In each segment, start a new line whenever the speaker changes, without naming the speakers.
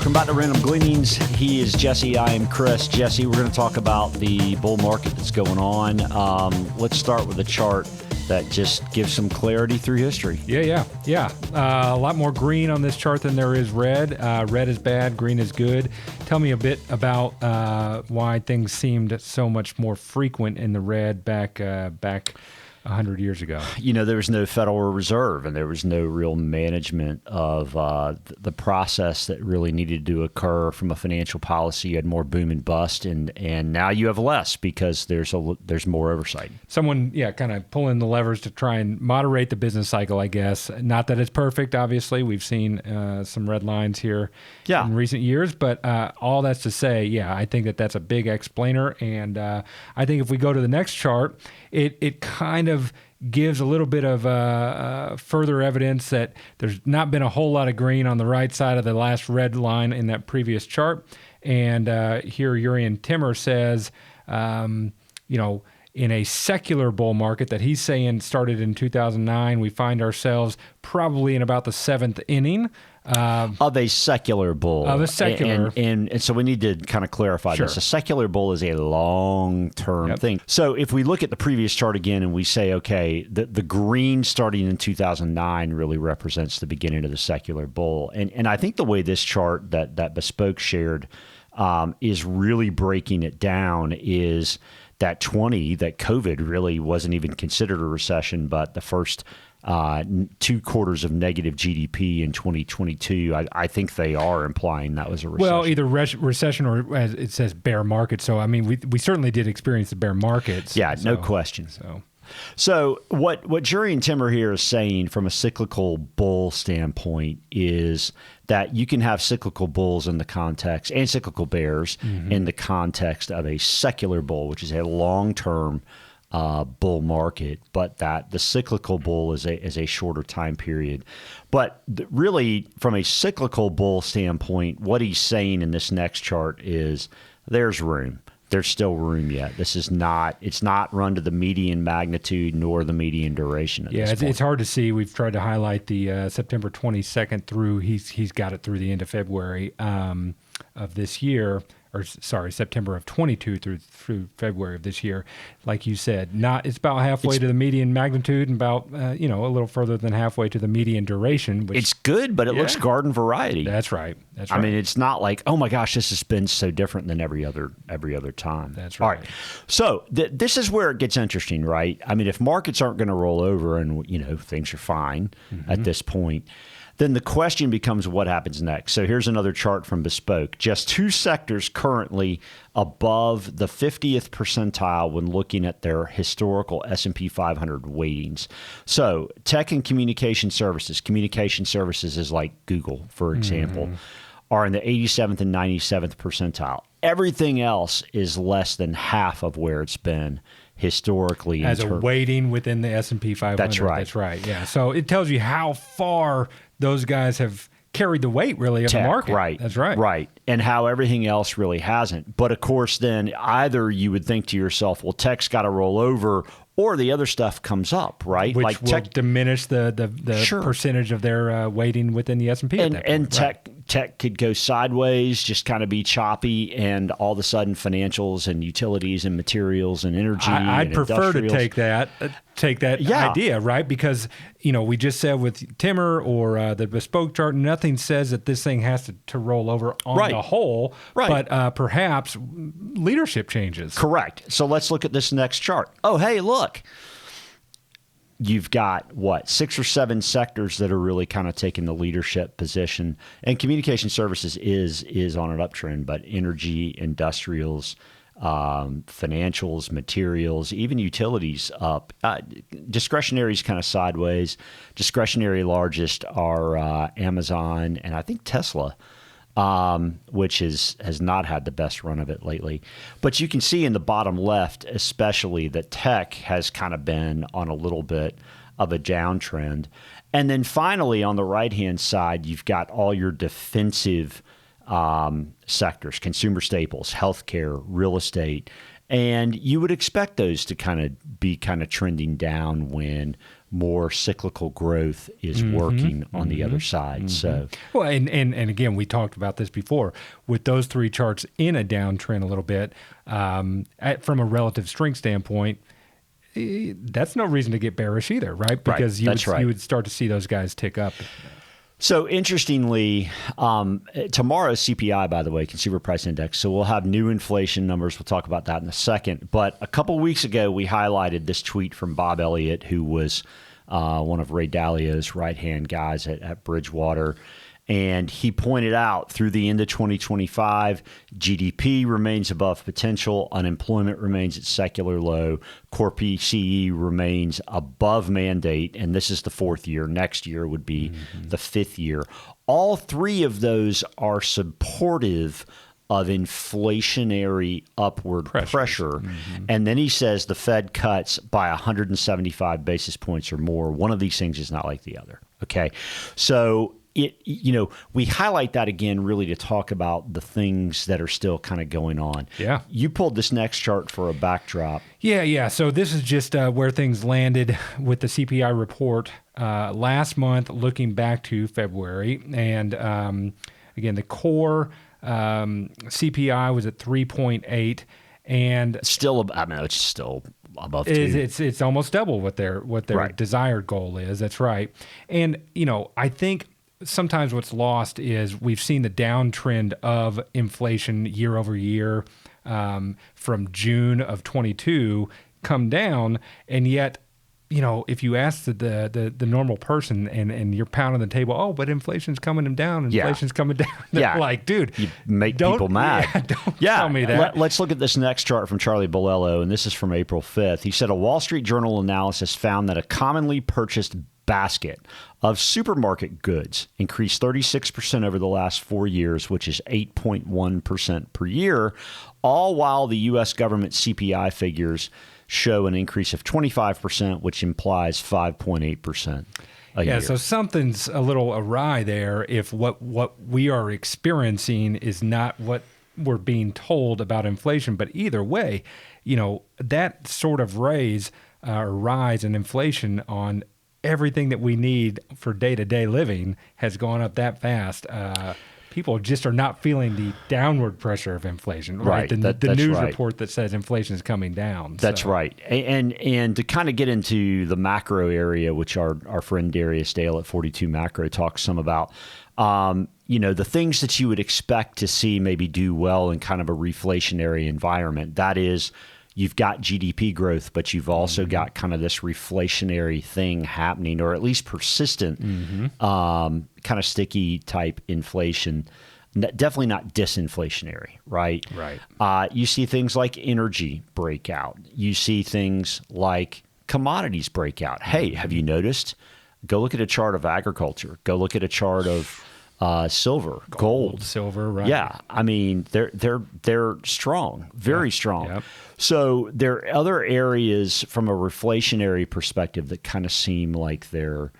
Welcome back to Random Gleanings. He is Jesse. I am Chris. Jesse, we're going to talk about the bull market that's going on. Let's start with a chart that just gives some clarity through history.
Yeah. A lot more green on this chart than there is red. Red is bad, green is good. Tell me a bit about why things seemed so much more frequent in the red back 100 years ago.
You know, there was no Federal Reserve, and there was no real management of the process that really needed to occur from a financial policy. You had more boom and bust, and now you have less because there's more oversight.
Someone, kind of pulling the levers to try and moderate the business cycle, I guess. Not that it's perfect, obviously. We've seen some red lines here in recent years, but all that's to say, I think that's a big explainer, and I think if we go to the next chart, it kind of gives a little bit of further evidence that there's not been a whole lot of green on the right side of the last red line in that previous chart. And here Urian Timmer says, in a secular bull market that he's saying started in 2009, we find ourselves probably in about the seventh inning.
Of a secular bull.
Of a secular.
And so we need to kind of clarify this. A secular bull is a long-term thing. So if we look at the previous chart again and we say, okay, the green starting in 2009 really represents the beginning of the secular bull. And I think the way this chart that Bespoke shared is really breaking it down is that that COVID really wasn't even considered a recession, but the first 2 quarters of negative GDP in 2022, I think they are implying that was a recession.
Well, either recession or, as it says, bear market. So, I mean, we certainly did experience the bear markets.
Yeah, no question. So what Urian Timmer here is saying from a cyclical bull standpoint is that you can have cyclical bulls in the context and cyclical bears in the context of a secular bull, which is a long-term bull market, but that the cyclical bull is a shorter time period. But really, from a cyclical bull standpoint, what he's saying in this next chart is there's room. There's still room yet. It's not run to the median magnitude nor the median duration at this point.
It's hard to see. We've tried to highlight the September 22nd through. He's got it through the end of February of this year. Or sorry, September of 22 through February of this year. Like you said, it's about halfway to the median magnitude and about a little further than halfway to the median duration.
It's good, but it looks garden variety.
That's right.
I mean, it's not like, oh my gosh, this has been so different than every other time.
That's right.
All right. So this is where it gets interesting, right? I mean, if markets aren't going to roll over and things are fine at this point, then the question becomes what happens next. So here's another chart from Bespoke. Just 2 sectors currently above the 50th percentile when looking at their historical S&P 500 weightings. So tech and communication services. Communication services is like Google, for example, are in the 87th and 97th percentile. Everything else is less than half of where it's been historically.
As a weighting within the S&P 500.
That's right.
That's right, yeah. So it tells you how far those guys have carried the weight, really, of the market.
Right.
That's right.
Right. And how everything else really hasn't. But, of course, then either you would think to yourself, well, tech's got to roll over, or the other stuff comes up, right?
Which will diminish the percentage of their weighting within the S&P at that point.
And tech could go sideways, just kind of be choppy, and all of a sudden financials and utilities and materials and energy
I'd prefer to take that idea, right? Because, we just said with Timmer or the Bespoke chart, nothing says that this thing has to roll over on the whole, but perhaps leadership changes.
Correct. So let's look at this next chart. Oh, hey, look. You've got, 6 or 7 sectors that are really kind of taking the leadership position. And communication services is on an uptrend, but energy, industrials, financials, materials, even utilities up. Discretionary is kind of sideways. Discretionary largest are Amazon and I think Tesla. Which has not had the best run of it lately. But you can see in the bottom left, especially, that tech has kind of been on a little bit of a downtrend. And then finally, on the right-hand side, you've got all your defensive sectors, consumer staples, healthcare, real estate. And you would expect those to kind of be kind of trending down when more cyclical growth is working on the other side. So,
well, and again, we talked about this before with those three charts in a downtrend a little bit. From a relative strength standpoint, that's no reason to get bearish either, right? Because you would start to see those guys tick up.
So interestingly, tomorrow's CPI, by the way, Consumer Price Index. So we'll have new inflation numbers. We'll talk about that in a second. But a couple of weeks ago, we highlighted this tweet from Bob Elliott, who was one of Ray Dalio's right-hand guys at Bridgewater. And he pointed out through the end of 2025, GDP remains above potential, unemployment remains at secular low, core PCE remains above mandate, and this is the fourth year. Next year would be the fifth year. All three of those are supportive of inflationary upward pressure. And then he says the Fed cuts by 175 basis points or more. One of these things is not like the other. Okay. So we highlight that again really to talk about the things that are still kind of going on.
Yeah.
You pulled this next chart for a backdrop.
Yeah. So this is just where things landed with the CPI report last month, looking back to February. And again, the core CPI was at 3.8, and
it's still above 2.
It's almost double what their desired goal is. That's right. And I think sometimes what's lost is we've seen the downtrend of inflation year over year from June of 22 come down, and yet if you ask the normal person and you're pounding the table, oh, but inflation's coming down, coming down. They're like, dude,
you make people mad.
Don't tell me that.
Let's look at this next chart from Charlie Bolello, and this is from April 5th. He said a Wall Street Journal analysis found that a commonly purchased basket of supermarket goods increased 36% over the last 4 years, which is 8.1% per year, all while the U.S. government CPI figures show an increase of 25%, which implies 5.8% a year.
So something's a little awry there if what we are experiencing is not what we're being told about inflation. But either way, that sort of rise in inflation on everything that we need for day-to-day living has gone up that fast. People just are not feeling the downward pressure of inflation, right? The news report that says inflation is coming down.
That's right. And to kind of get into the macro area, which our friend Darius Dale at 42 Macro talks some about, the things that you would expect to see maybe do well in kind of a reflationary environment. That is, you've got GDP growth, but you've also got kind of this reflationary thing happening, or at least persistent, kind of sticky type inflation. Definitely not disinflationary, right?
Right.
You see things like energy break out. You see things like commodities break out. Hey, have you noticed? Go look at a chart of agriculture. Go look at a chart of silver, gold,
silver, right?
Yeah, I mean they're strong, very strong.
Yep.
So there are other areas from a reflationary perspective that kind of seem like they're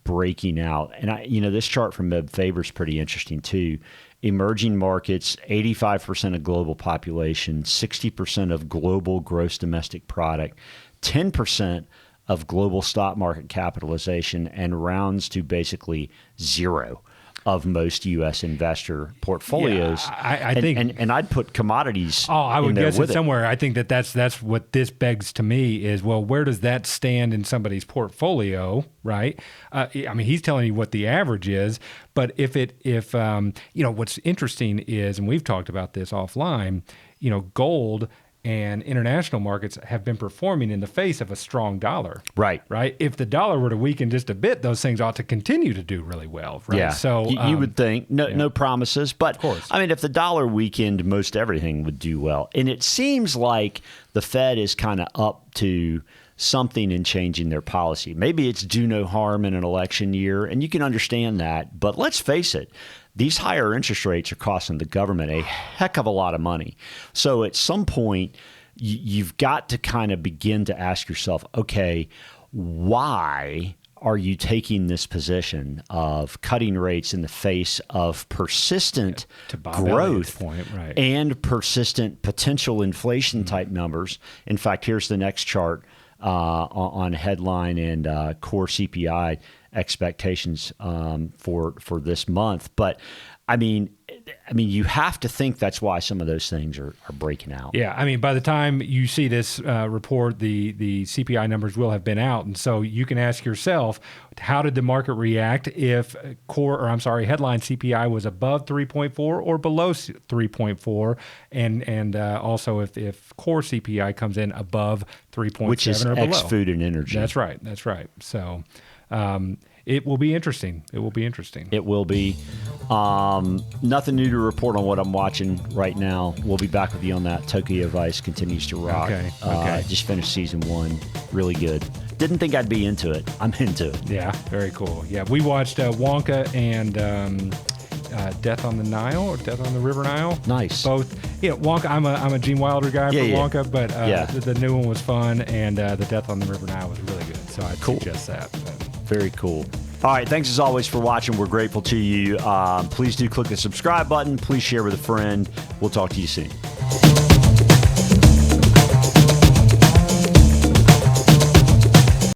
breaking out. And this chart from Meb Faber is pretty interesting too. Emerging markets, 85% of global population, 60% of global gross domestic product, 10% of global stock market capitalization, and rounds to basically zero of most U.S. investor portfolios.
Yeah, I think,
and I'd put commodities.
Oh, I would guess
it
somewhere. I think that's what this begs to me is, well, where does that stand in somebody's portfolio, right? I mean, he's telling you what the average is, but if what's interesting is, and we've talked about this offline, gold and international markets have been performing in the face of a strong dollar.
Right.
If the dollar were to weaken just a bit, those things ought to continue to do really well. Right.
Yeah.
So
you would think no promises, but
of course.
I mean, if the dollar weakened, most everything would do well. And it seems like the Fed is kind of up to something in changing their policy. Maybe it's do no harm in an election year, and you can understand that. But let's face it, these higher interest rates are costing the government a heck of a lot of money. So at some point, you've got to kind of begin to ask yourself, okay, why are you taking this position of cutting rates in the face of persistent growth
right.
and persistent potential inflation type numbers? In fact, here's the next chart on headline and core CPI expectations for this month. But I mean, you have to think that's why some of those things are breaking out.
Yeah, I mean, by the time you see this report, the CPI numbers will have been out, and so you can ask yourself, how did the market react if headline CPI was above 3.4 or below 3.4, and also if core CPI comes in above 3.7
which is
or below.
X food and energy.
That's right. So. It will be interesting. It will be.
Nothing new to report on what I'm watching right now. We'll be back with you on that. Tokyo Vice continues to rock.
Okay.
Just finished season 1. Really good. Didn't think I'd be into it. I'm into it.
Yeah, very cool. Yeah, we watched Wonka and Death on the Nile or Death on the River Nile.
Nice.
Both. Yeah, Wonka. I'm a Gene Wilder guy for Wonka, but the new one was fun, and the Death on the River Nile was really good. So I'd suggest that.
Very cool. All right. Thanks as always for watching. We're grateful to you. Please do click the subscribe button. Please share with a friend. We'll talk to you soon.